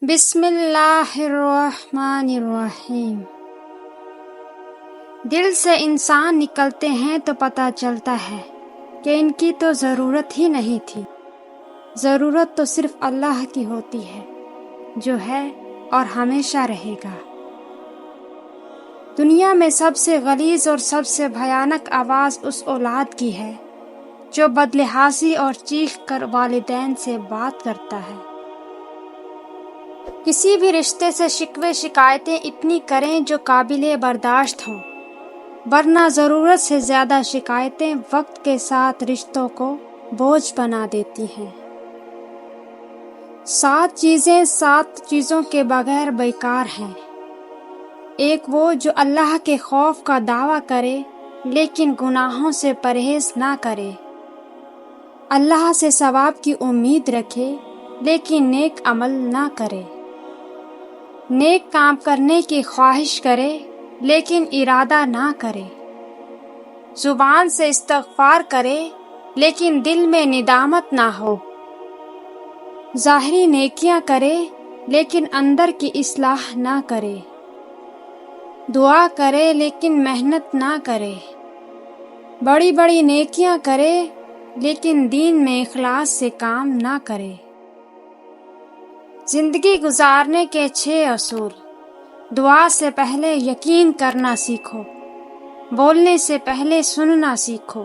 بسم اللہ الرحمن الرحیم۔ دل سے انسان نکلتے ہیں تو پتہ چلتا ہے کہ ان کی تو ضرورت ہی نہیں تھی۔ ضرورت تو صرف اللہ کی ہوتی ہے جو ہے اور ہمیشہ رہے گا۔ دنیا میں سب سے غلیظ اور سب سے بھیانک آواز اس اولاد کی ہے جو بدلحاظی اور چیخ کر والدین سے بات کرتا ہے۔ کسی بھی رشتے سے شکوے شکایتیں اتنی کریں جو قابل برداشت ہوں، ورنہ ضرورت سے زیادہ شکایتیں وقت کے ساتھ رشتوں کو بوجھ بنا دیتی ہیں۔ 7 چیزیں 7 چیزوں کے بغیر بیکار ہیں۔ ایک وہ جو اللہ کے خوف کا دعویٰ کرے لیکن گناہوں سے پرہیز نہ کرے، اللہ سے ثواب کی امید رکھے لیکن نیک عمل نہ کرے، نیک کام کرنے کی خواہش کرے لیکن ارادہ نہ کرے، زبان سے استغفار کرے لیکن دل میں ندامت نہ ہو، ظاہری نیکیاں کرے لیکن اندر کی اصلاح نہ کرے، دعا کرے لیکن محنت نہ کرے، بڑی بڑی نیکیاں کرے لیکن دین میں اخلاص سے کام نہ کرے۔ زندگی گزارنے کے 6 اصول۔ دعا سے پہلے یقین کرنا سیکھو، بولنے سے پہلے سننا سیکھو،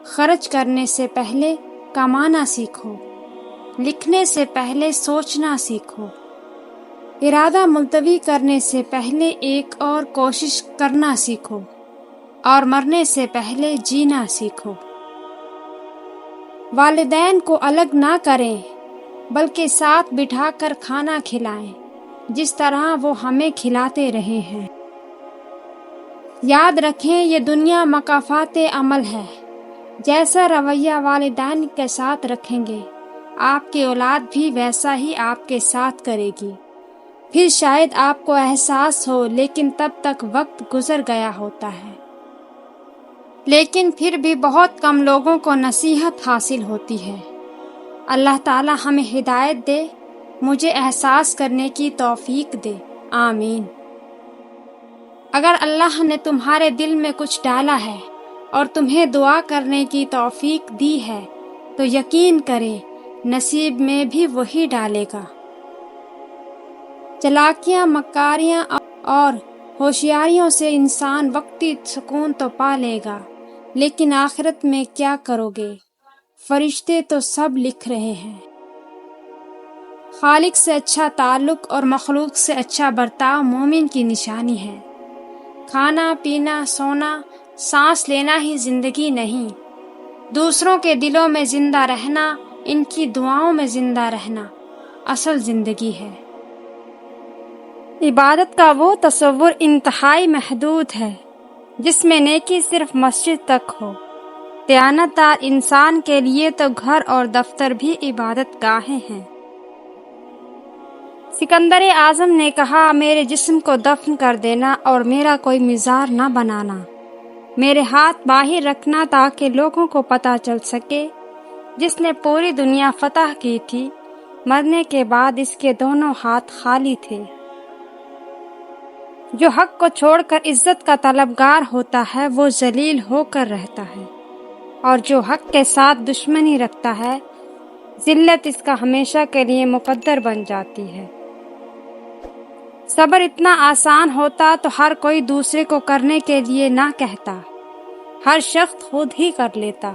خرچ کرنے سے پہلے کمانا سیکھو، لکھنے سے پہلے سوچنا سیکھو، ارادہ ملتوی کرنے سے پہلے ایک اور کوشش کرنا سیکھو، اور مرنے سے پہلے جینا سیکھو۔ والدین کو الگ نہ کریں بلکہ ساتھ بٹھا کر کھانا کھلائیں جس طرح وہ ہمیں کھلاتے رہے ہیں۔ یاد رکھیں یہ دنیا مکافات عمل ہے۔ جیسا رویہ والدین کے ساتھ رکھیں گے آپ کی اولاد بھی ویسا ہی آپ کے ساتھ کرے گی۔ پھر شاید آپ کو احساس ہو لیکن تب تک وقت گزر گیا ہوتا ہے۔ لیکن پھر بھی بہت کم لوگوں کو نصیحت حاصل ہوتی ہے۔ اللہ تعالی ہمیں ہدایت دے، مجھے احساس کرنے کی توفیق دے، آمین۔ اگر اللہ نے تمہارے دل میں کچھ ڈالا ہے اور تمہیں دعا کرنے کی توفیق دی ہے تو یقین کرے نصیب میں بھی وہی ڈالے گا۔ چالاکیاں، مکاریاں اور ہوشیاریوں سے انسان وقتی سکون تو پا لے گا، لیکن آخرت میں کیا کرو گے؟ فرشتے تو سب لکھ رہے ہیں۔ خالق سے اچھا تعلق اور مخلوق سے اچھا برتاؤ مومن کی نشانی ہے۔ کھانا پینا سونا سانس لینا ہی زندگی نہیں، دوسروں کے دلوں میں زندہ رہنا، ان کی دعاؤں میں زندہ رہنا اصل زندگی ہے۔ عبادت کا وہ تصور انتہائی محدود ہے جس میں نیکی صرف مسجد تک ہو۔ دیانت دار انسان کے لیے تو گھر اور دفتر بھی عبادت گاہیں ہیں۔ سکندر اعظم نے کہا، میرے جسم کو دفن کر دینا اور میرا کوئی مزار نہ بنانا، میرے ہاتھ باہر رکھنا تاکہ لوگوں کو پتہ چل سکے جس نے پوری دنیا فتح کی تھی، مرنے کے بعد اس کے دونوں ہاتھ خالی تھے۔ جو حق کو چھوڑ کر عزت کا طلبگار ہوتا ہے وہ ذلیل ہو کر رہتا ہے، اور جو حق کے ساتھ دشمنی رکھتا ہے ذلت اس کا ہمیشہ کے لیے مقدر بن جاتی ہے۔ صبر اتنا آسان ہوتا تو ہر کوئی دوسرے کو کرنے کے لیے نہ کہتا، ہر شخص خود ہی کر لیتا۔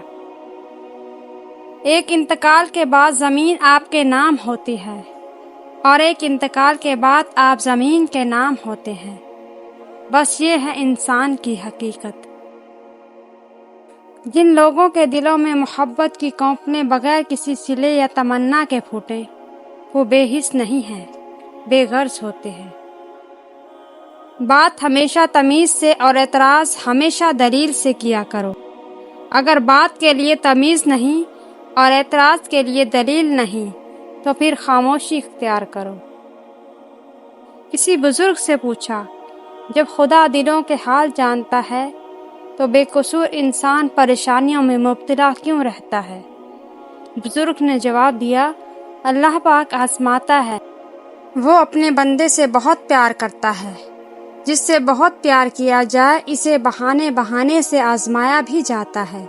ایک انتقال کے بعد زمین آپ کے نام ہوتی ہے اور ایک انتقال کے بعد آپ زمین کے نام ہوتے ہیں۔ بس یہ ہے انسان کی حقیقت۔ جن لوگوں کے دلوں میں محبت کی کونپیں بغیر کسی صلے یا تمنا کے پھوٹیں، وہ بے حس نہیں ہیں، بے غرض ہوتے ہیں۔ بات ہمیشہ تمیز سے اور اعتراض ہمیشہ دلیل سے کیا کرو۔ اگر بات کے لیے تمیز نہیں اور اعتراض کے لیے دلیل نہیں تو پھر خاموشی اختیار کرو۔ کسی بزرگ سے پوچھا، جب خدا دلوں کے حال جانتا ہے تو بے قصور انسان پریشانیوں میں مبتلا کیوں رہتا ہے؟ بزرگ نے جواب دیا، اللہ پاک آزماتا ہے وہ اپنے بندے سے بہت پیار کرتا ہے۔ جس سے بہت پیار کیا جائے اسے بہانے بہانے سے آزمایا بھی جاتا ہے۔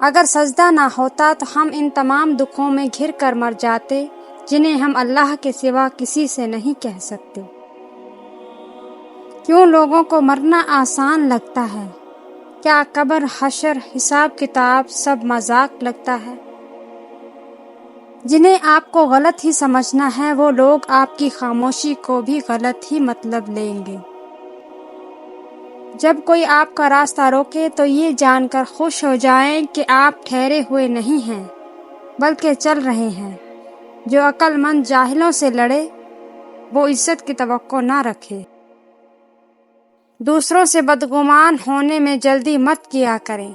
اگر سجدہ نہ ہوتا تو ہم ان تمام دکھوں میں گھر کر مر جاتے جنہیں ہم اللہ کے سوا کسی سے نہیں کہہ سکتے۔ کیوں لوگوں کو مرنا آسان لگتا ہے؟ کیا قبر، حشر، حساب کتاب سب مذاق لگتا ہے؟ جنہیں آپ کو غلط ہی سمجھنا ہے وہ لوگ آپ کی خاموشی کو بھی غلط ہی مطلب لیں گے۔ جب کوئی آپ کا راستہ روکے تو یہ جان کر خوش ہو جائیں کہ آپ ٹھہرے ہوئے نہیں ہیں بلکہ چل رہے ہیں۔ جو عقل مند جاہلوں سے لڑے وہ عزت کی توقع نہ رکھے۔ دوسروں سے بدگمان ہونے میں جلدی مت کیا کریں۔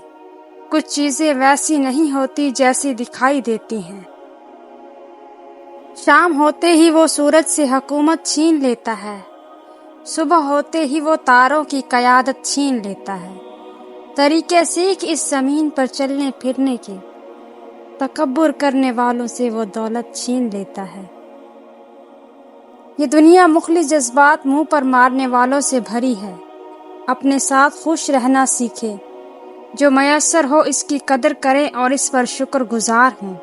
کچھ چیزیں ویسی نہیں ہوتی جیسی دکھائی دیتی ہیں۔ شام ہوتے ہی وہ سورج سے حکومت چھین لیتا ہے، صبح ہوتے ہی وہ تاروں کی قیادت چھین لیتا ہے۔ طریقے سیکھ اس زمین پر چلنے پھرنے کے، تکبر کرنے والوں سے وہ دولت چھین لیتا ہے۔ یہ دنیا مخلص جذبات منہ پر مارنے والوں سے بھری ہے۔ اپنے ساتھ خوش رہنا سیکھے۔ جو میسر ہو اس کی قدر کریں اور اس پر شکر گزار ہوں۔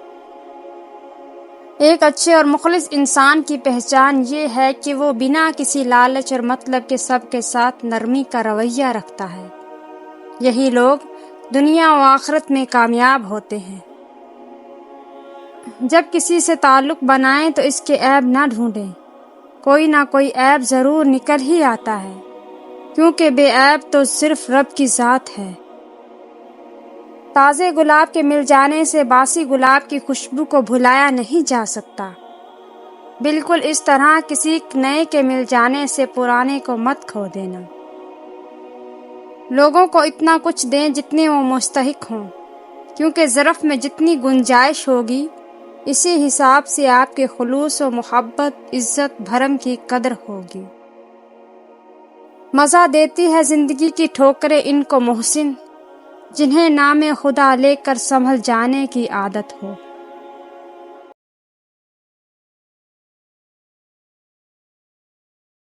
ایک اچھے اور مخلص انسان کی پہچان یہ ہے کہ وہ بنا کسی لالچ اور مطلب کے سب کے ساتھ نرمی کا رویہ رکھتا ہے۔ یہی لوگ دنیا و آخرت میں کامیاب ہوتے ہیں۔ جب کسی سے تعلق بنائیں تو اس کے عیب نہ ڈھونڈیں۔ کوئی نہ کوئی عیب ضرور نکل ہی آتا ہے، کیونکہ بے عیب تو صرف رب کی ذات ہے۔ تازے گلاب کے مل جانے سے باسی گلاب کی خوشبو کو بھلایا نہیں جا سکتا۔ بالکل اس طرح کسی نئے کے مل جانے سے پرانے کو مت کھو دینا۔ لوگوں کو اتنا کچھ دیں جتنے وہ مستحق ہوں، کیونکہ ظرف میں جتنی گنجائش ہوگی اسی حساب سے آپ کے خلوص و محبت، عزت، بھرم کی قدر ہوگی۔ مزہ دیتی ہے زندگی کی ٹھوکریں ان کو محسن، جنہیں نام خدا لے کر سنبھل جانے کی عادت ہو۔